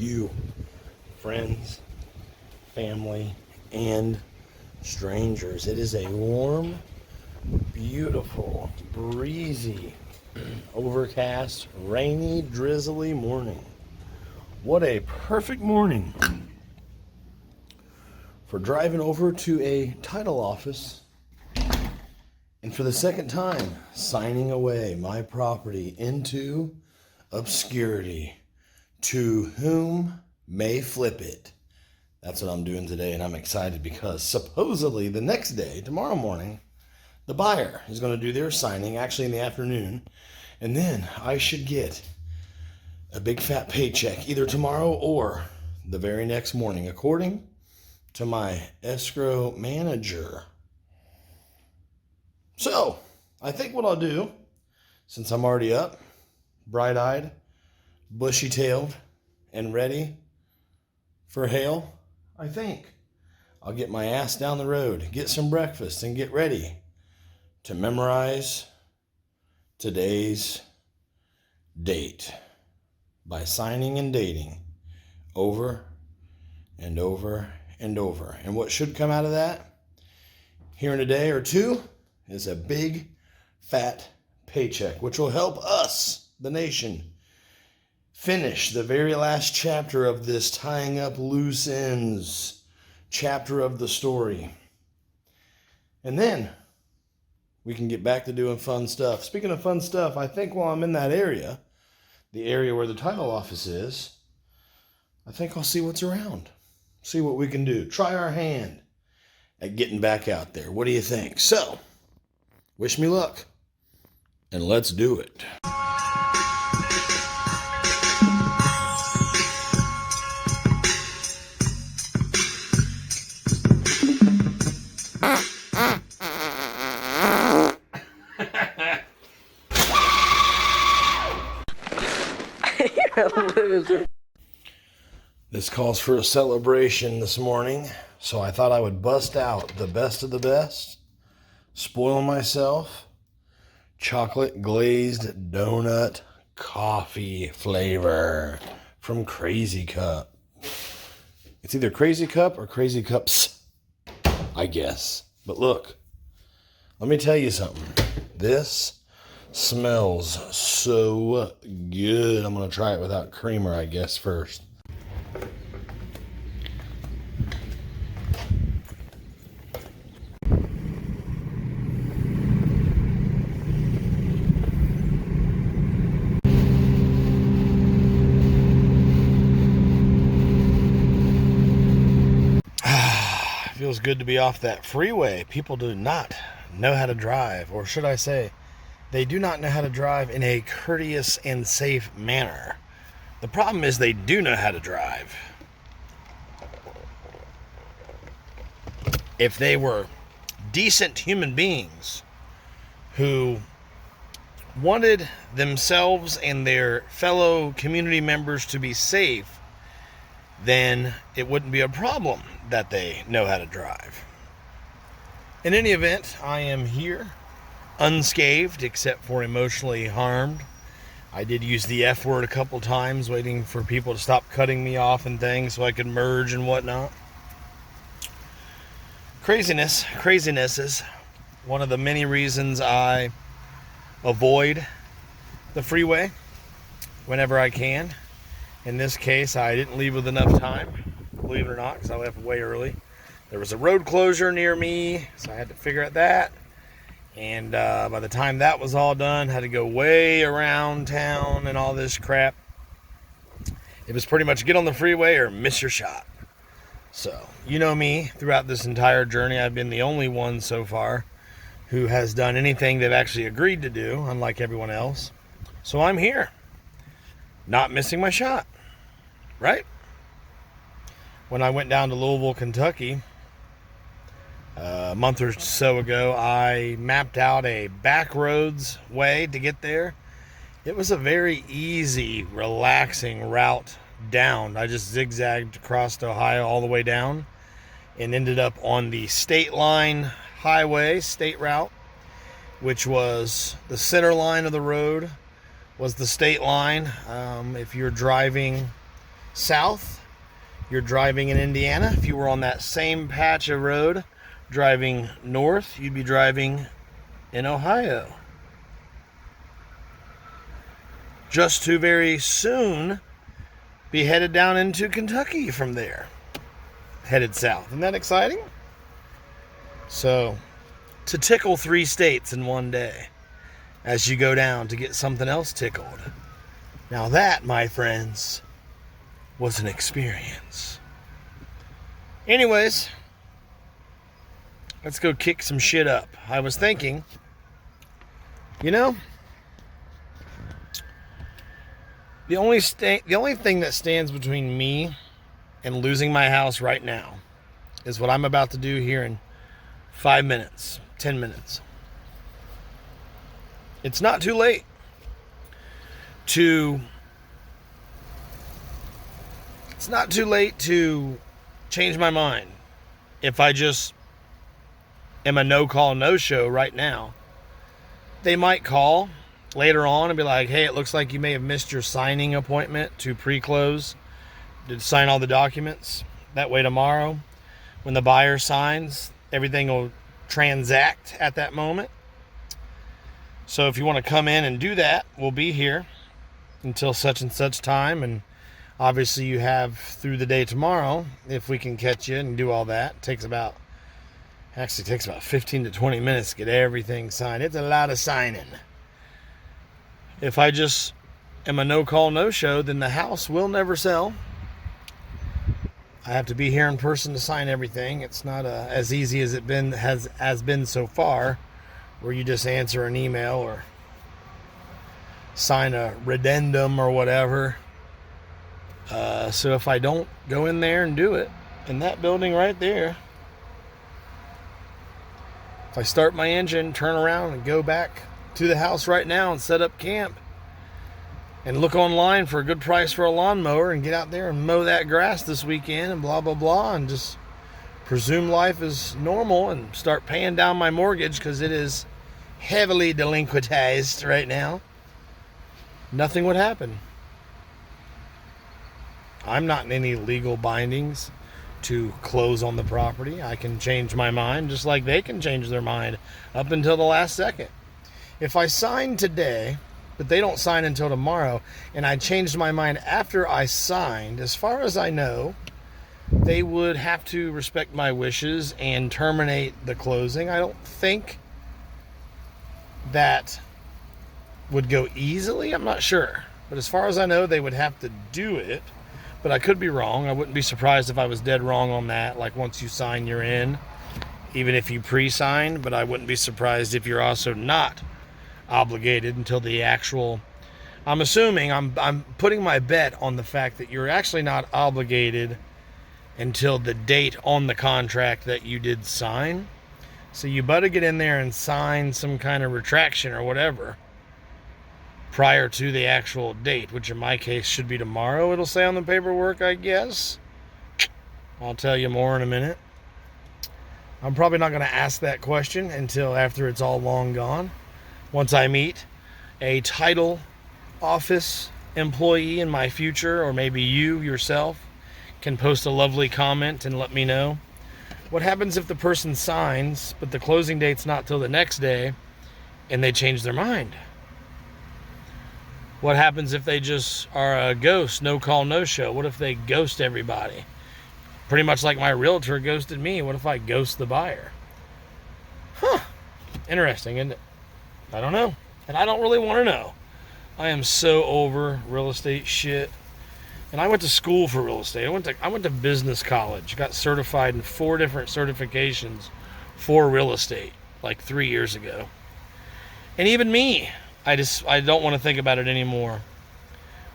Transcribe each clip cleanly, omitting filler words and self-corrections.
you, friends, family, and strangers. It is a warm, beautiful, breezy, overcast, rainy, drizzly morning. What a perfect morning for driving over to a title office and for the second time signing away my property into obscurity. To whom may flip it. That's what I'm doing today, and I'm excited because supposedly the next day, tomorrow morning, the buyer is going to do their signing, actually in the afternoon, and then I should get a big fat paycheck either tomorrow or the very next morning, according to my escrow manager. So, I think what I'll do, since I'm already up, bright-eyed, bushy-tailed, and ready for hail, I think I'll get my ass down the road, get some breakfast, and get ready to memorize today's date by signing and dating over and over and over. And what should come out of that here in a day or two is a big fat paycheck, which will help us, the nation, finish the very last chapter of this tying up loose ends chapter of the story. And then we can get back to doing fun stuff. Speaking of fun stuff, I think while I'm in that area, the area where the title office is, I think I'll see what's around. See what we can do. Try our hand at getting back out there. What do you think? So, wish me luck, and let's do it. You're a loser. This calls for a celebration this morning, so I thought I would bust out the best of the best, spoil myself, chocolate glazed donut coffee flavor from Crazy Cup. It's either Crazy Cup or Crazy Cups, I guess. But look, let me tell you something. This smells so good. I'm going to try it without creamer, I guess, first. Feels good to be off that freeway. People do not know how to drive, or should I say, they do not know how to drive in a courteous and safe manner. The problem is they do know how to drive. If they were decent human beings who wanted themselves and their fellow community members to be safe, then it wouldn't be a problem that they know how to drive. In any event, I am here, unscathed except for emotionally harmed. I did use the F word a couple times, waiting for people to stop cutting me off and things so I could merge and whatnot. Craziness is one of the many reasons I avoid the freeway whenever I can. In this case, I didn't leave with enough time, believe it or not, because I left way early. There was a road closure near me, so I had to figure out that. And by the time that was all done, had to go way around town and all this crap. It was pretty much get on the freeway or miss your shot. So, you know me, throughout this entire journey, I've been the only one so far who has done anything they've actually agreed to do, unlike everyone else. So I'm here, not missing my shot, right? When I went down to Louisville, Kentucky, a month or so ago, I mapped out a back roads way to get there. It was a very easy, relaxing route down. I just zigzagged across Ohio all the way down and ended up on the state line highway, state route, which was the center line of the road, was the state line. If you're driving south, you're driving in Indiana. If you were on that same patch of road driving north, you'd be driving in Ohio. Just to very soon be headed down into Kentucky from there. Headed south. Isn't that exciting? So, to tickle 3 states in one day as you go down to get something else tickled. Now that, my friends, was an experience. Anyways, let's go kick some shit up. I was thinking, the only thing that stands between me and losing my house right now is what I'm about to do here in 5 minutes, 10 minutes. It's not too late to change my mind. If I just am a no-call, no-show right now, they might call later on and be like, hey, it looks like you may have missed your signing appointment to pre-close. Did sign all the documents. That way tomorrow, when the buyer signs, everything will transact at that moment. So if you want to come in and do that, we'll be here until such and such time. And obviously you have through the day tomorrow, if we can catch you and do all that. It takes about 15 to 20 minutes to get everything signed. It's a lot of signing. If I just am a no-call, no-show, then the house will never sell. I have to be here in person to sign everything. It's not as easy as has been so far, where you just answer an email or sign a redendum or whatever. So if I don't go in there and do it, in that building right there, if I start my engine, turn around and go back to the house right now and set up camp and look online for a good price for a lawnmower and get out there and mow that grass this weekend and blah, blah, blah, and just presume life is normal and start paying down my mortgage because it is heavily delinquentized right now, nothing would happen. I'm not in any legal bindings to close on the property. I can change my mind just like they can change their mind up until the last second. If I sign today, but they don't sign until tomorrow, and I changed my mind after I signed, as far as I know, they would have to respect my wishes and terminate the closing. I don't think that would go easily. I'm not sure. But as far as I know, they would have to do it. But I could be wrong. I wouldn't be surprised if I was dead wrong on that. Like once you sign, you're in. Even if you pre-signed. But I wouldn't be surprised if you're also not obligated until the actual... I'm assuming, I'm putting my bet on the fact that you're actually not obligated until the date on the contract that you did sign. So you better get in there and sign some kind of retraction or whatever prior to the actual date, which in my case should be tomorrow, it'll say on the paperwork, I guess. I'll tell you more in a minute. I'm probably not going to ask that question until after it's all long gone. Once I meet a title office employee in my future, or maybe you yourself can post a lovely comment and let me know. What happens if the person signs, but the closing date's not till the next day, and they change their mind? What happens if they just are a ghost, no call, no show? What if they ghost everybody? Pretty much like my realtor ghosted me. What if I ghost the buyer? Interesting, isn't it? I don't know. And I don't really want to know. I am so over real estate shit. And I went to school for real estate. I went to business college. Got certified in 4 different certifications for real estate like 3 years ago. And even me, I don't want to think about it anymore.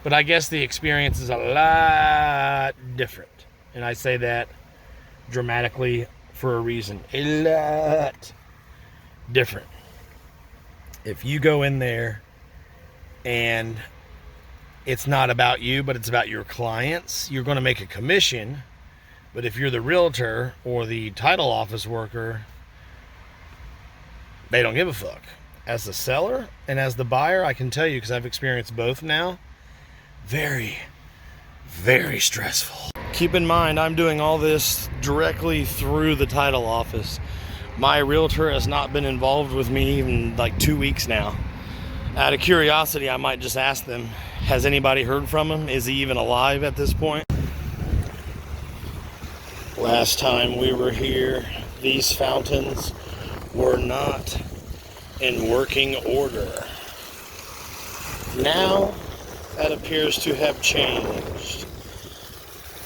But I guess the experience is a lot different. And I say that dramatically for a reason. A lot different. If you go in there and it's not about you, but it's about your clients, you're going to make a commission. But if you're the realtor or the title office worker, they don't give a fuck. As the seller and as the buyer, I can tell you, because I've experienced both now, very, very stressful. Keep in mind, I'm doing all this directly through the title office. My realtor has not been involved with me in like 2 weeks now. Out of curiosity, I might just ask them, has anybody heard from him? Is he even alive at this point? Last time we were here, these fountains were not in working order. Now, that appears to have changed.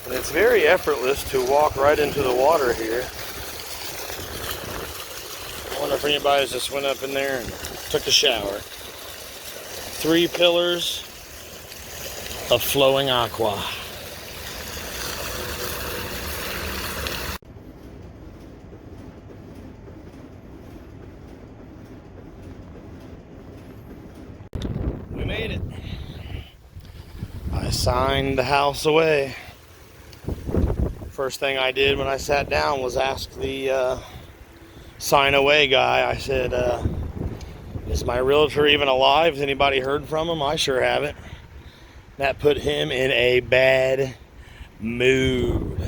And it's very effortless to walk right into the water here. I wonder if anybody's just went up in there and took a shower. 3 pillars of flowing aqua. We made it. I signed the house away. First thing I did when I sat down was ask the sign away guy. I said, is my realtor even alive? Has anybody heard from him? I sure haven't. That put him in a bad mood.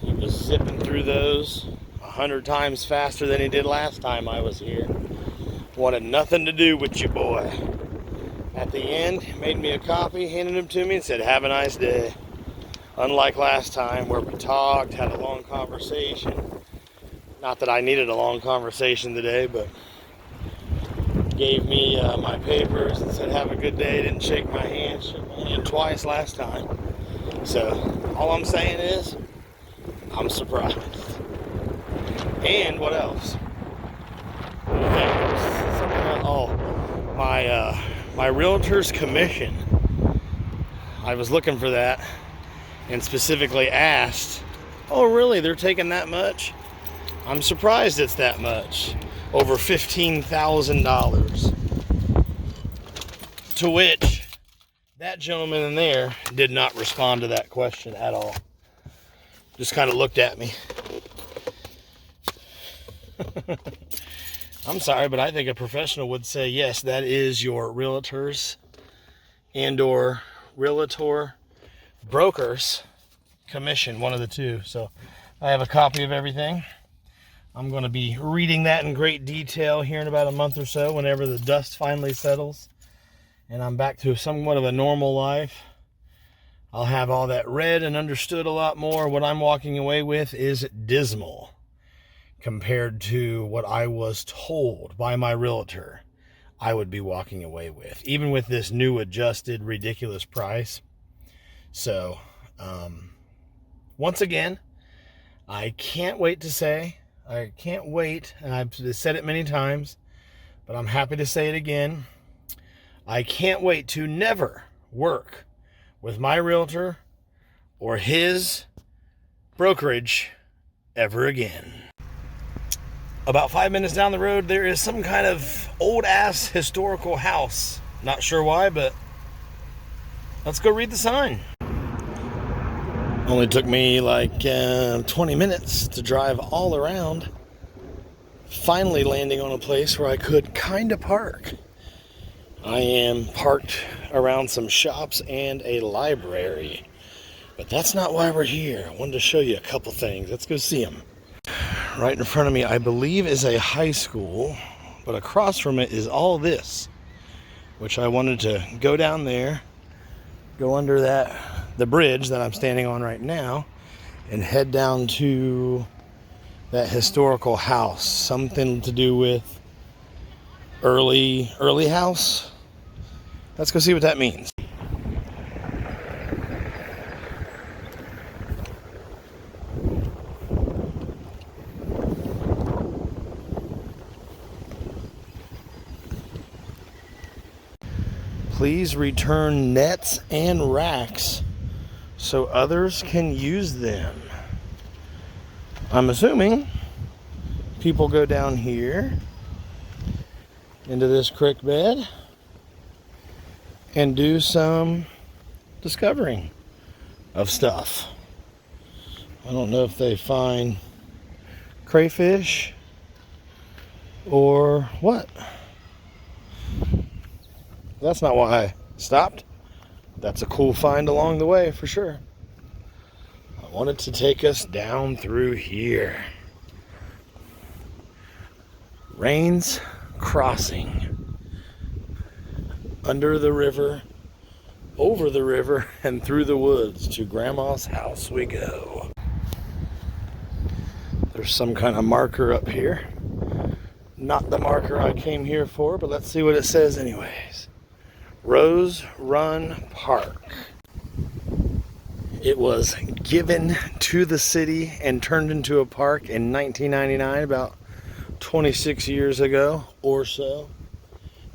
He was zipping through those 100 times faster than he did last time I was here. Wanted nothing to do with you, boy. At the end, he made me a copy, handed him to me, and said, have a nice day. Unlike last time where we talked, had a long conversation. Not that I needed a long conversation today, but gave me my papers and said, have a good day. Didn't shake my hand. Shook my hand twice last time. So, all I'm saying is, I'm surprised. And what else? My realtor's commission. I was looking for that and specifically asked, oh really, they're taking that much? I'm surprised it's that much. Over $15,000. To which that gentleman in there did not respond to that question at all. Just kind of looked at me. I'm sorry, but I think a professional would say, yes, that is your realtor's and or realtor broker's commission, one of the two. So I have a copy of everything. I'm going to be reading that in great detail here in about a month or so, whenever the dust finally settles and I'm back to somewhat of a normal life. I'll have all that read and understood a lot more. What I'm walking away with is dismal compared to what I was told by my realtor I would be walking away with, even with this new adjusted ridiculous price. So, once again, I can't wait, and I've said it many times, but I'm happy to say it again. I can't wait to never work with my realtor or his brokerage ever again. About 5 minutes down the road, there is some kind of old-ass historical house. Not sure why, but let's go read the sign. Only took me like 20 minutes to drive all around, finally landing on a place where I could kind of park. I am parked around some shops and a library, but that's not why we're here. I wanted to show you a couple things. Let's go see them. Right in front of me, I believe, is a high school, but across from it is all this, which I wanted to go down there, go under the bridge that I'm standing on right now, and head down to that historical house. Something to do with early house. Let's go see what that means. Please return nets and racks so others can use them. I'm assuming people go down here into this creek bed and do some discovering of stuff. I don't know if they find crayfish or what. That's not why I stopped. that's a cool find along the way for sure. I wanted to take us down through here. Rains Crossing. Under the river, over the river, and through the woods to Grandma's house we go. There's some kind of marker up here. Not the marker I came here for, but let's see what it says anyways. Rose Run Park. It was given to the city and turned into a park in 1999, about 26 years ago or so.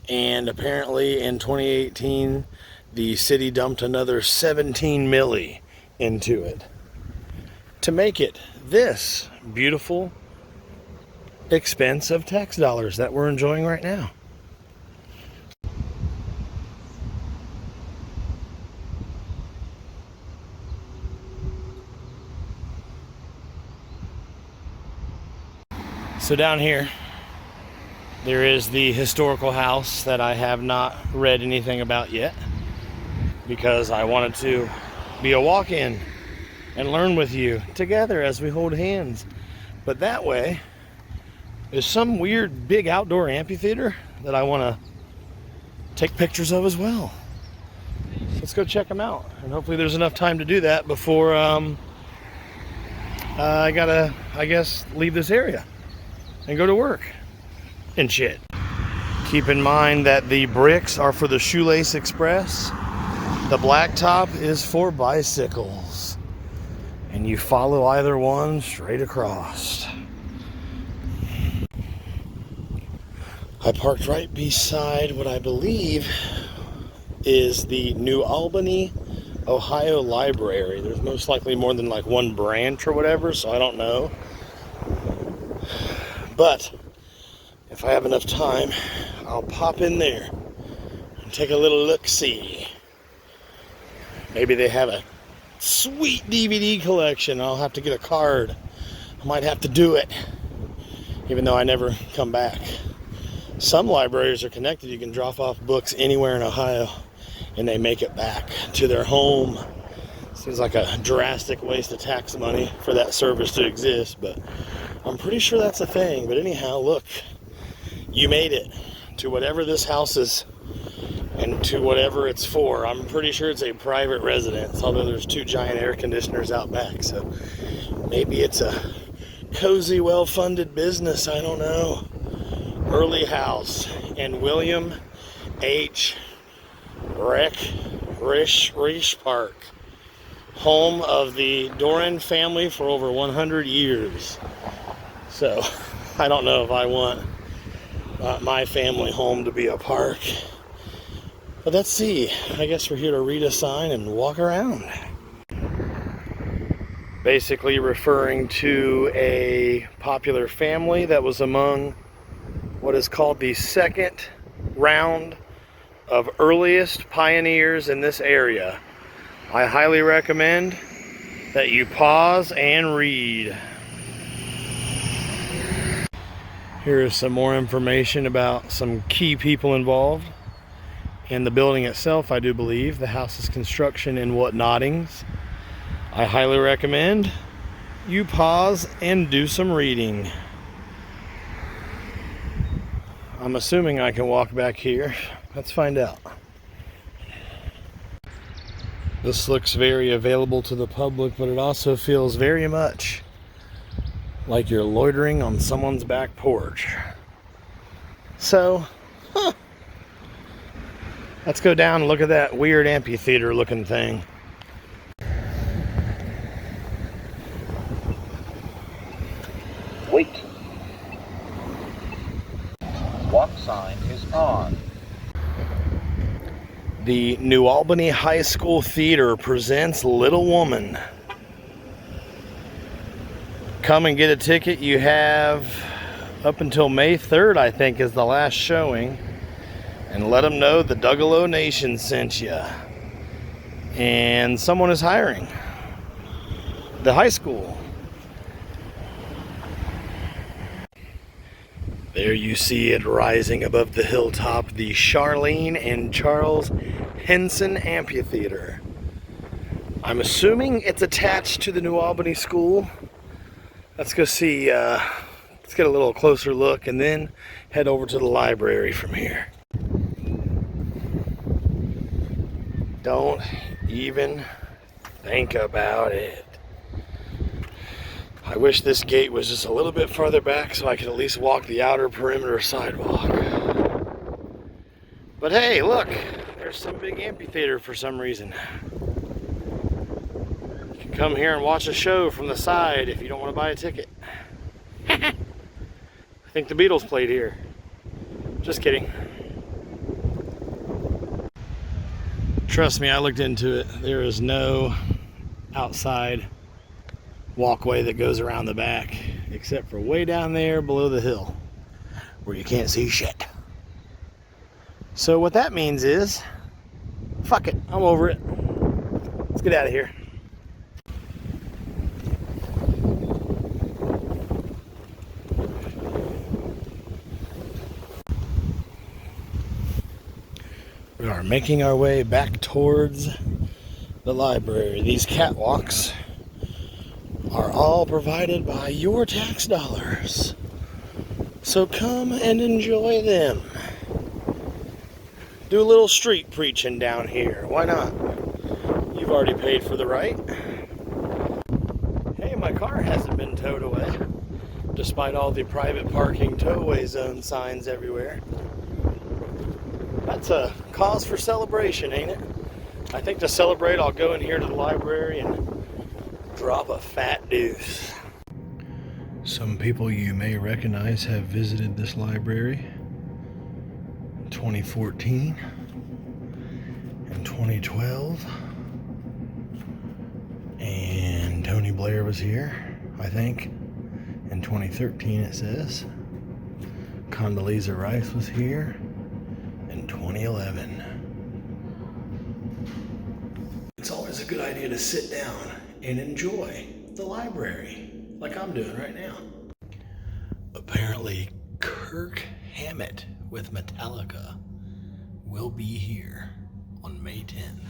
And apparently in 2018, the city dumped another 17 milli into it to make it this beautiful expense of tax dollars that we're enjoying right now. So down here, there is the historical house that I have not read anything about yet because I wanted to be a walk-in and learn with you together as we hold hands. But that way, there's some weird big outdoor amphitheater that I want to take pictures of as well. Let's go check them out. And hopefully there's enough time to do that before I gotta, I guess, leave this area and go to work and shit. Keep in mind that the bricks are for the Shoelace Express. The blacktop is for bicycles. And you follow either one straight across. I parked right beside what I believe is the New Albany, Ohio Library. There's most likely more than like one branch or whatever, so I don't know. But if I have enough time, I'll pop in there and take a little look-see. Maybe they have a sweet DVD collection. I'll have to get a card. I might have to do it, even though I never come back. Some libraries are connected. You can drop off books anywhere in Ohio and they make it back to their home. Seems like a drastic waste of tax money for that service to exist, but I'm pretty sure that's a thing. But anyhow, look, you made it to whatever this house is and to whatever it's for. I'm pretty sure it's a private residence, although there's two giant air conditioners out back. So maybe it's a cozy, well-funded business. I don't know. Early House and William H. Risch Park, home of the Doran family for over 100 years. So I don't know if I want my family home to be a park. But let's see. I guess we're here to read a sign and walk around. Basically referring to a popular family that was among what is called the second round of earliest pioneers in this area. I highly recommend that you pause and read. Here is some more information about some key people involved in the building itself. I do believe the house's construction and whatnottings. I highly recommend you pause and do some reading. I'm assuming I can walk back here. Let's find out. This looks very available to the public, but it also feels very much like you're loitering on someone's back porch. So, let's go down and look at that weird amphitheater looking thing. Wait. Walk sign is on. The New Albany High School Theater presents Little Woman. Come and get a ticket. You have up until May 3rd, I think, is the last showing. And let them know the Dougalo Nation sent you. And someone is hiring. The high school. There you see it rising above the hilltop, the Charlene and Charles Henson Amphitheater. I'm assuming it's attached to the New Albany School. Let's go see, let's get a little closer look and then head over to the library from here. Don't even think about it. I wish this gate was just a little bit farther back so I could at least walk the outer perimeter sidewalk. But hey, look, there's some big amphitheater for some reason. You can come here and watch a show from the side if you don't want to buy a ticket. I think the Beatles played here. Just kidding. Trust me, I looked into it. There is no outside walkway that goes around the back, except for way down there below the hill, where you can't see shit. So what that means is, fuck it, I'm over it. Let's get out of here. We are making our way back towards the library. These catwalks are all provided by your tax dollars. So come and enjoy them. Do a little street preaching down here. Why not? You've already paid for the ride. Hey, my car hasn't been towed away, despite all the private parking towaway zone signs everywhere. That's a cause for celebration, ain't it? I think to celebrate, I'll go in here to the library and drop a fat deuce. Some people you may recognize have visited this library in 2014 and 2012. And Tony Blair was here, I think, in 2013 it says. Condoleezza Rice was here in 2011. It's always a good idea to sit down and enjoy the library, like I'm doing right now. Apparently, Kirk Hammett with Metallica will be here on May 10th.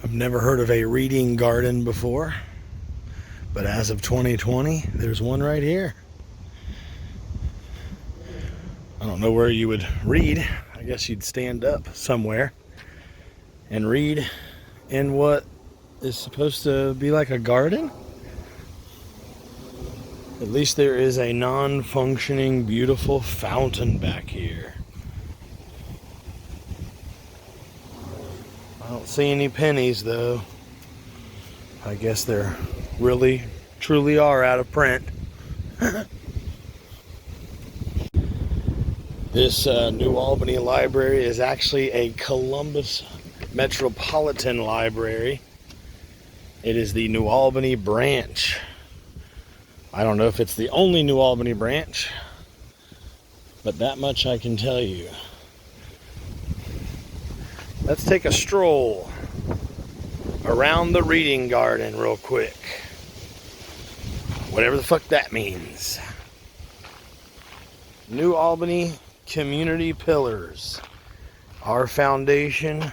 I've never heard of a reading garden before, but as of 2020, there's one right here. I don't know where you would read. I guess you'd stand up somewhere and read in what is supposed to be like a garden. At least there is a non-functioning, beautiful fountain back here. I don't see any pennies though. I guess they're really, truly are out of print. This New Albany Library is actually a Columbus Metropolitan Library. It is the New Albany branch. I don't know if it's the only New Albany branch, but that much I can tell you. Let's take a stroll around the reading garden real quick. Whatever the fuck that means. New Albany Community Pillars. Our foundation,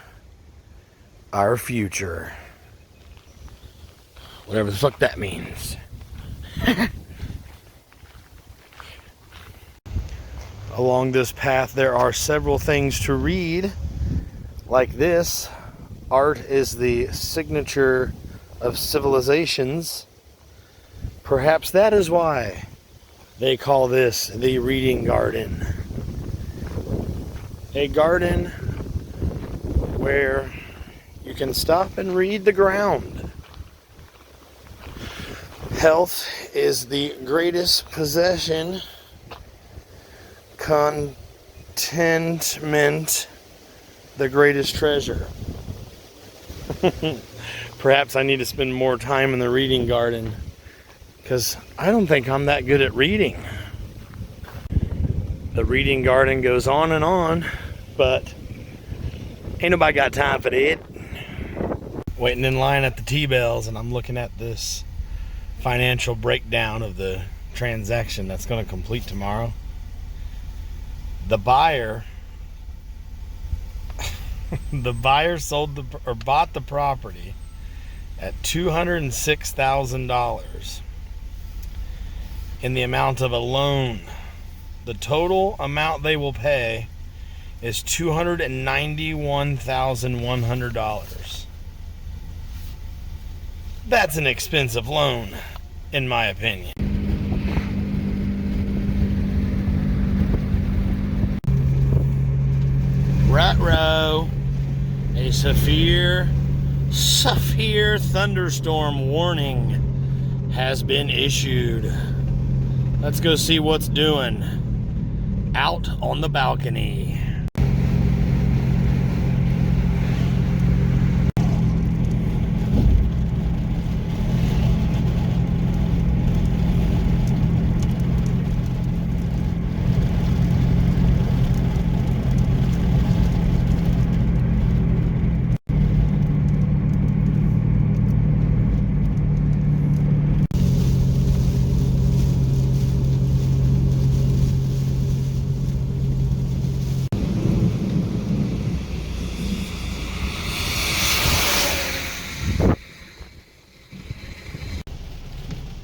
our future. Whatever the fuck that means. Along this path there are several things to read, like this. Art is the signature of civilizations. Perhaps that is why they call this the reading garden. A garden where you can stop and read the ground. Health is the greatest possession. Contentment, the greatest treasure. Perhaps I need to spend more time in the reading garden, because I don't think I'm that good at reading. The reading garden goes on, but ain't nobody got time for that. Waiting in line at the T-Bells, and I'm looking at this financial breakdown of the transaction that's going to complete tomorrow. The buyer The buyer bought the property at $206,000 in the amount of a loan. The total amount they will pay is $291,100. That's an expensive loan, in my opinion. Ruh-roh. A severe thunderstorm warning has been issued. Let's go see what's doing out on the balcony.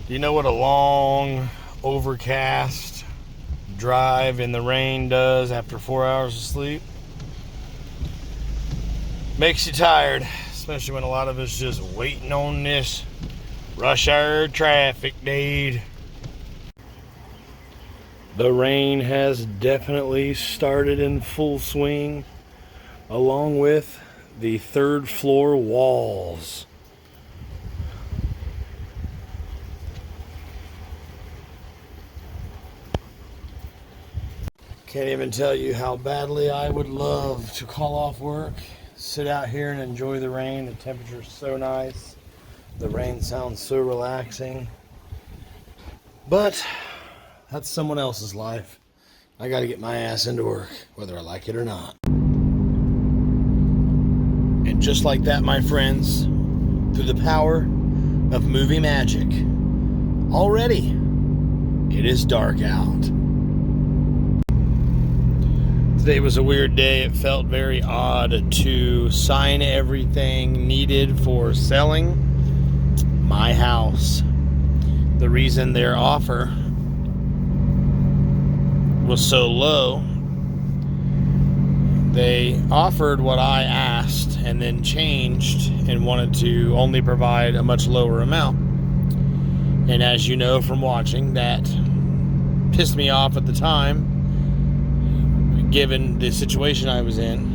You know what a long, overcast drive in the rain does after 4 hours of sleep? Makes you tired, especially when a lot of us just waiting on this rush hour traffic, dude. The rain has definitely started in full swing, along with the third floor walls. Can't even tell you how badly I would love to call off work, sit out here and enjoy the rain. The temperature's so nice. The rain sounds so relaxing. But that's someone else's life. I gotta get my ass into work, whether I like it or not. And just like that, my friends, through the power of movie magic, already it is dark out. Today was a weird day. It felt very odd to sign everything needed for selling my house. The reason their offer was so low, they offered what I asked and then changed and wanted to only provide a much lower amount. And as you know from watching, that pissed me off at the time, given the situation I was in.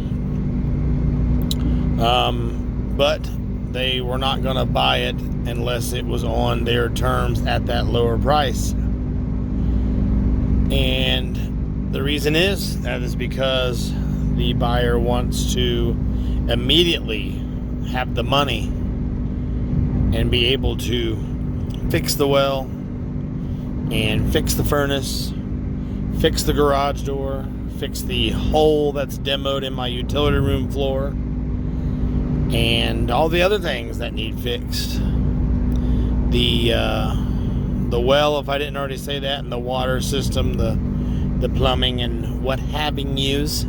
But they were not going to buy it unless it was on their terms at that lower price. And the reason is because the buyer wants to immediately have the money and be able to fix the well and fix the furnace, fix the garage door, fix the hole that's demoed in my utility room floor, and all the other things that need fixed. The well, if I didn't already say that, and the water system, the plumbing, and what having yous.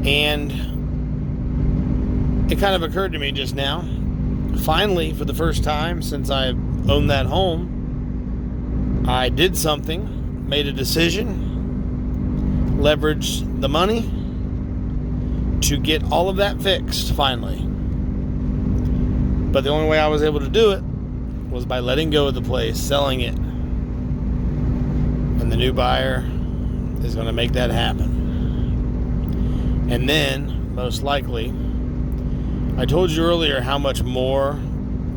And it kind of occurred to me just now, finally, for the first time since I've owned that home, I did something, made a decision, leveraged the money to get all of that fixed finally. But the only way I was able to do it was by letting go of the place, selling it. And the new buyer is going to make that happen. And then, most likely, I told you earlier how much more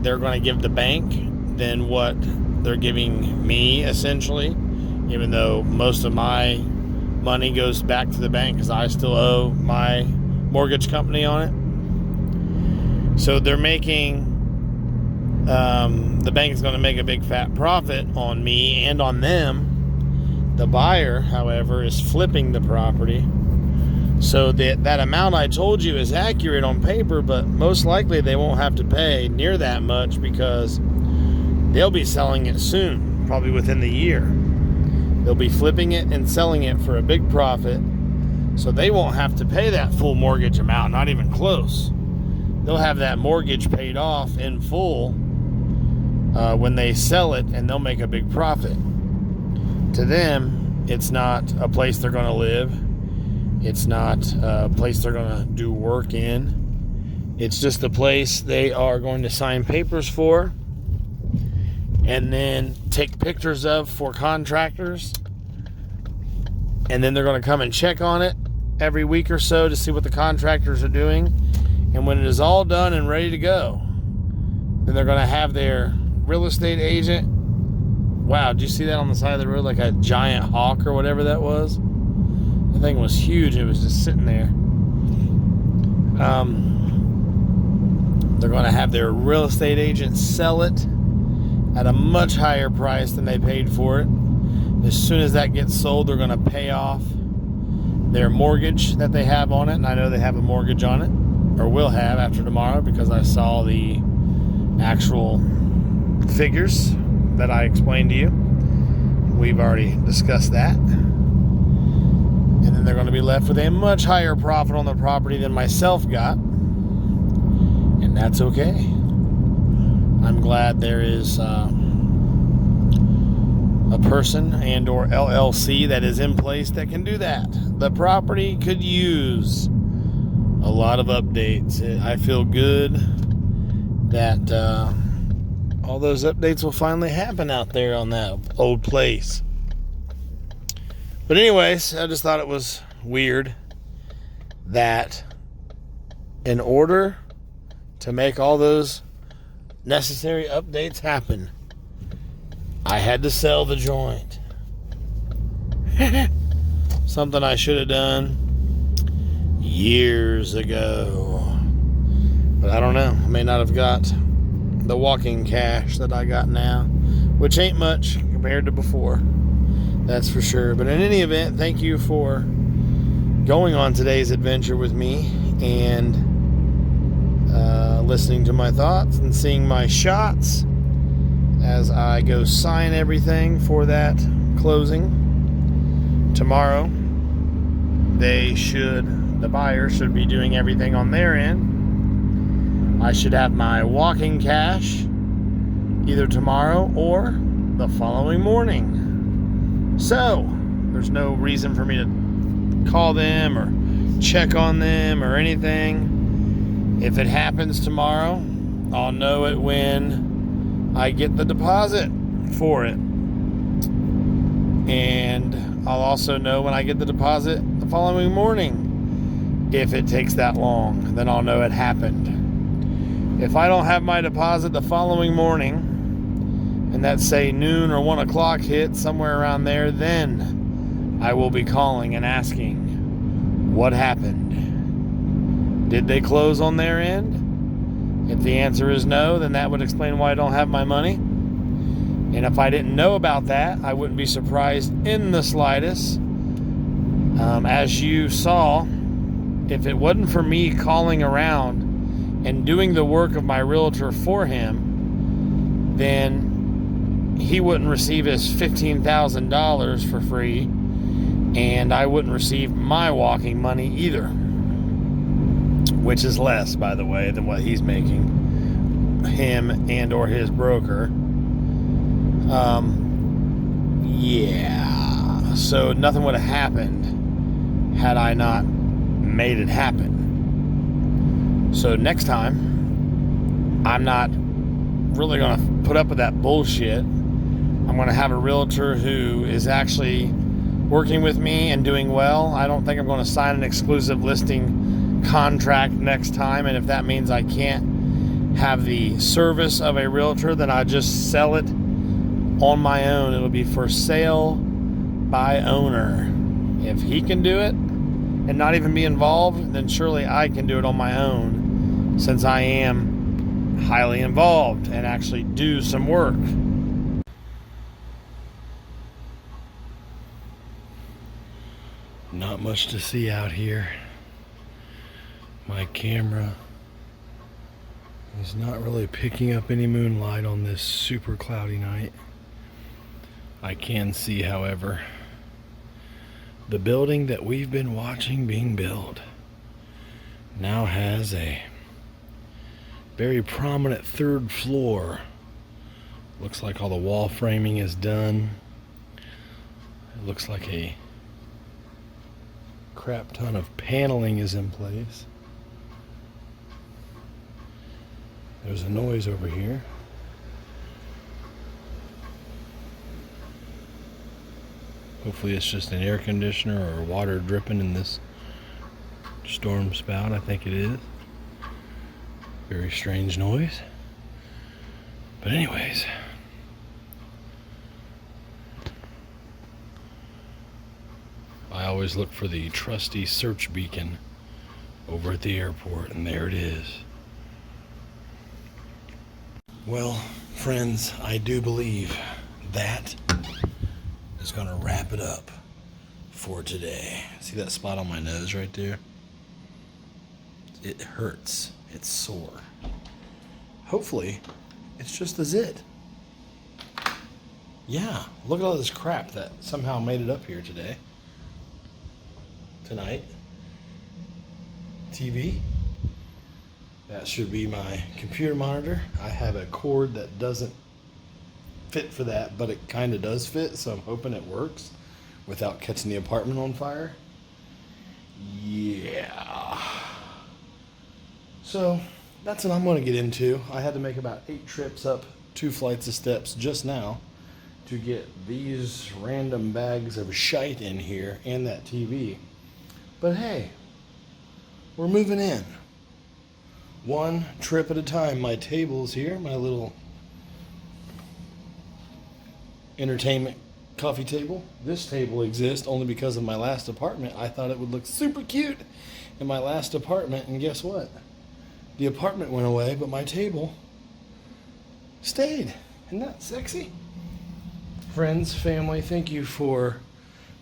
they're going to give the bank than what they're giving me, essentially, even though most of my money goes back to the bank because I still owe my mortgage company on it. So they're making, the bank is going to make a big fat profit on me and on them. The buyer, however, is flipping the property. So that amount I told you is accurate on paper, but most likely they won't have to pay near that much because they'll be selling it soon, probably within the year. They'll be flipping it and selling it for a big profit So they won't have to pay that full mortgage amount, not even close. They'll have that mortgage paid off in full when they sell it, and they'll make a big profit. To them, it's not a place they're going to live. It's not a place they're going to do work in. It's just a place they are going to sign papers for and then take pictures of for contractors. And then they're going to come and check on it every week or so to see what the contractors are doing. And when it is all done and ready to go, then they're going to have their real estate agent. Wow, did you see that on the side of the road? Like a giant hawk or whatever that was? The thing was huge. It was just sitting there. They're going to have their real estate agent sell it at a much higher price than they paid for it. As soon as that gets sold, they're going to pay off their mortgage that they have on it. And I know they have a mortgage on it, or will have after tomorrow, because I saw the actual figures that I explained to you. We've already discussed that. And then they're going to be left with a much higher profit on the property than myself got. And that's okay. I'm glad there is a person and or LLC that is in place that can do that. The property could use a lot of updates. I feel good that all those updates will finally happen out there on that old place. But anyways, I just thought it was weird that in order to make all those necessary updates happen, I had to sell the joint. Something I should have done years ago. But I don't know. I may not have got the walking cash that I got now, which ain't much compared to before. That's for sure. But in any event, thank you for going on today's adventure with me and listening to my thoughts and seeing my shots as I go sign everything for that closing tomorrow. The buyer should be doing everything on their end. I should have my walking cash either tomorrow or the following morning. So there's no reason for me to call them or check on them or anything. If it happens tomorrow, I'll know it when I get the deposit for it. And I'll also know when I get the deposit the following morning. If it takes that long, then I'll know it happened. If I don't have my deposit the following morning, and that's say noon or 1 o'clock hit, somewhere around there, then I will be calling and asking what happened. Did they close on their end? If the answer is no, then that would explain why I don't have my money. And if I didn't know about that, I wouldn't be surprised in the slightest. As you saw, if it wasn't for me calling around and doing the work of my realtor for him, then he wouldn't receive his $15,000 for free, and I wouldn't receive my walking money either, which is less, by the way, than what he's making, him and or his broker. Yeah, so nothing would have happened had I not made it happen. So next time, I'm not really going to put up with that bullshit. I'm going to have a realtor who is actually working with me and doing well. I don't think I'm going to sign an exclusive listing contract next time, and if that means I can't have the service of a realtor, then I just sell it on my own. It'll be for sale by owner. If he can do it and not even be involved, then surely I can do it on my own, since I am highly involved and actually do some work. Not much to see out here. My camera is not really picking up any moonlight on this super cloudy night. I can see, however, The building that we've been watching being built now has a very prominent third floor. Looks like all the wall framing is done. It looks like a crap ton of paneling is in place. There's a noise over here. Hopefully it's just an air conditioner or water dripping in this storm spout. I think it is. Very strange noise. But anyways, I always look for the trusty search beacon over at the airport, and there it is. Well, friends, I do believe that is going to wrap it up for today. See that spot on my nose right there? It hurts. It's sore. Hopefully, it's just a zit. Yeah, look at all this crap that somehow made it up here today. Tonight. TV. That should be my computer monitor. I have a cord that doesn't fit for that, but it kind of does fit, so I'm hoping it works without catching the apartment on fire. Yeah. So that's what I'm going to get into. I had to make about 8 trips up 2 flights of steps just now to get these random bags of shite in here and that TV. But hey, we're moving in. One trip at a time. My table's here, my little entertainment coffee table. This table exists only because of my last apartment. I thought it would look super cute in my last apartment, and guess what? The apartment went away, but my table stayed. Isn't that sexy? Friends, family, thank you for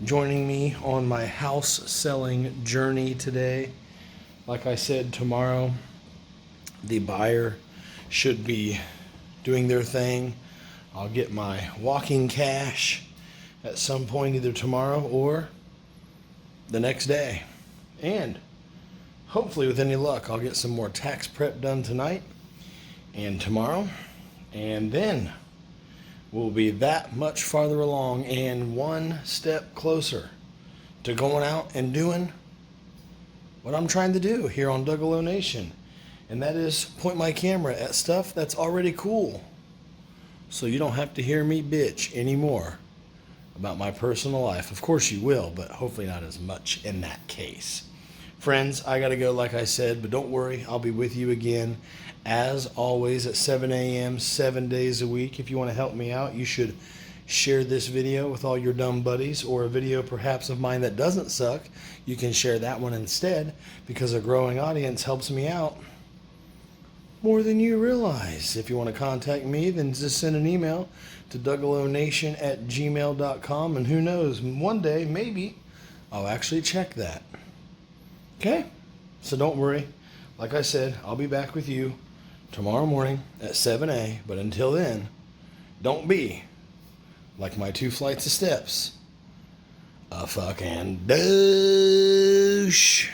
joining me on my house selling journey today. Like I said, tomorrow the buyer should be doing their thing. I'll get my walking cash at some point, either tomorrow or the next day. And hopefully, with any luck, I'll get some more tax prep done tonight and tomorrow. And then we'll be that much farther along and one step closer to going out and doing what I'm trying to do here on Duggalo Nation. And that is point my camera at stuff that's already cool. So you don't have to hear me bitch anymore about my personal life. Of course you will, but hopefully not as much in that case. Friends, I gotta go like I said, but don't worry, I'll be with you again as always at 7 a.m. 7 days a week. If you want to help me out, you should share this video with all your dumb buddies, or a video perhaps of mine that doesn't suck. You can share that one instead, because a growing audience helps me out more than you realize. If you want to contact me, then just send an email to DuggaloNation@gmail.com, and who knows, one day, maybe, I'll actually check that. Okay? So don't worry. Like I said, I'll be back with you tomorrow morning at 7 a.m. But until then, don't be like my 2 flights of steps, a fucking douche.